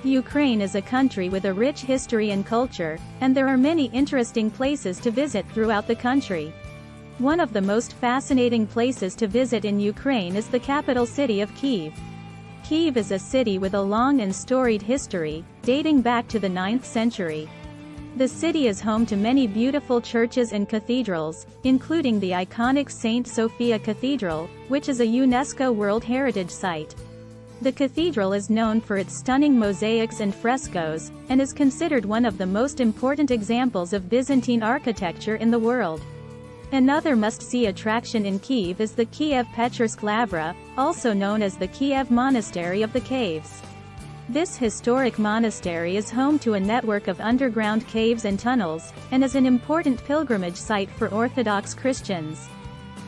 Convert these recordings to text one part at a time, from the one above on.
Ukraine is a country with a rich history and culture, and there are many interesting places to visit throughout the country. One of the most fascinating places to visit in Ukraine is the capital city of Kyiv. Kyiv is a city with a long and storied history, dating back to the 9th century. The city is home to many beautiful churches and cathedrals, including the iconic St. Sophia Cathedral, which is a UNESCO World Heritage Site. The cathedral is known for its stunning mosaics and frescoes, and is considered one of the most important examples of Byzantine architecture in the world. Another must-see attraction in Kyiv is the Kiev-Pechersk Lavra, also known as the Kiev Monastery of the Caves. This historic monastery is home to a network of underground caves and tunnels, and is an important pilgrimage site for Orthodox Christians.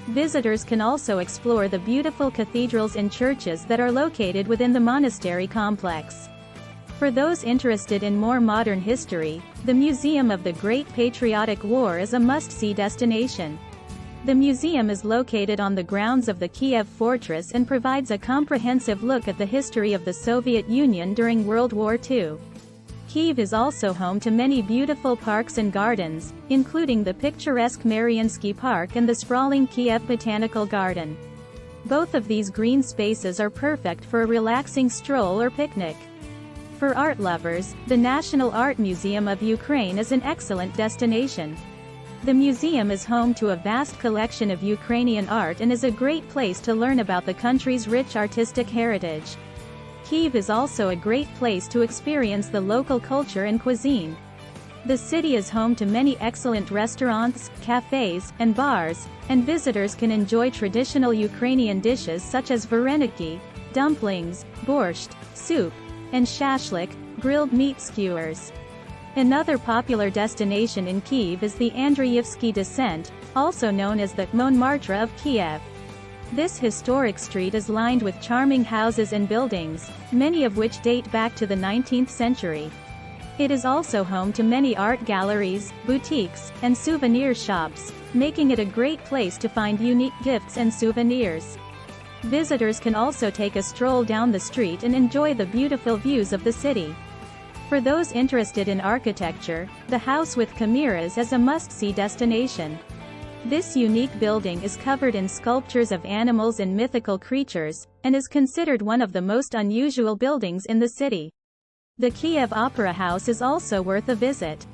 Visitors can also explore the beautiful cathedrals and churches that are located within the monastery complex. For those interested in more modern history, the Museum of the Great Patriotic War is a must-see destination. The museum is located on the grounds of the Kiev Fortress and provides a comprehensive look at the history of the Soviet Union during World War II. Kyiv is also home to many beautiful parks and gardens, including the picturesque Maryinsky Park and the sprawling Kiev Botanical Garden. Both of these green spaces are perfect for a relaxing stroll or picnic. For art lovers, the National Art Museum of Ukraine is an excellent destination. The museum is home to a vast collection of Ukrainian art and is a great place to learn about the country's rich artistic heritage. Kyiv is also a great place to experience the local culture and cuisine. The city is home to many excellent restaurants, cafes, and bars, and visitors can enjoy traditional Ukrainian dishes such as vareniki, dumplings, borscht, soup, and shashlik, grilled meat skewers. Another popular destination in Kyiv is the Andreyevsky Descent, also known as the Montmartre of Kiev. This historic street is lined with charming houses and buildings, many of which date back to the 19th century. It is also home to many art galleries, boutiques, and souvenir shops, making it a great place to find unique gifts and souvenirs. Visitors can also take a stroll down the street and enjoy the beautiful views of the city. For those interested in architecture, the House with Chimeras is a must-see destination. This unique building is covered in sculptures of animals and mythical creatures, and is considered one of the most unusual buildings in the city. The Kiev Opera House is also worth a visit.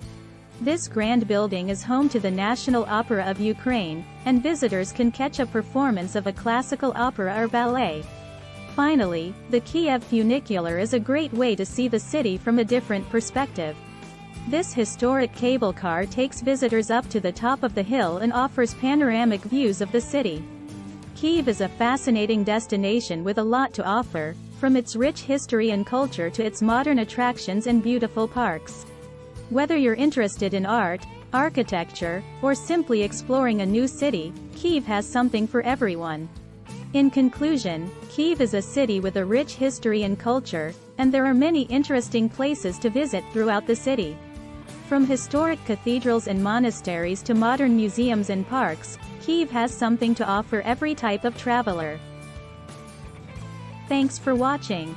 This grand building is home to the National Opera of Ukraine, and visitors can catch a performance of a classical opera or ballet. Finally, the Kiev funicular is a great way to see the city from a different perspective. This historic cable car takes visitors up to the top of the hill and offers panoramic views of the city. Kyiv is a fascinating destination with a lot to offer, from its rich history and culture to its modern attractions and beautiful parks. Whether you're interested in art, architecture, or simply exploring a new city, Kyiv has something for everyone. In conclusion, Kyiv is a city with a rich history and culture, and there are many interesting places to visit throughout the city. From historic cathedrals and monasteries to modern museums and parks, Kyiv has something to offer every type of traveler. Thanks for watching.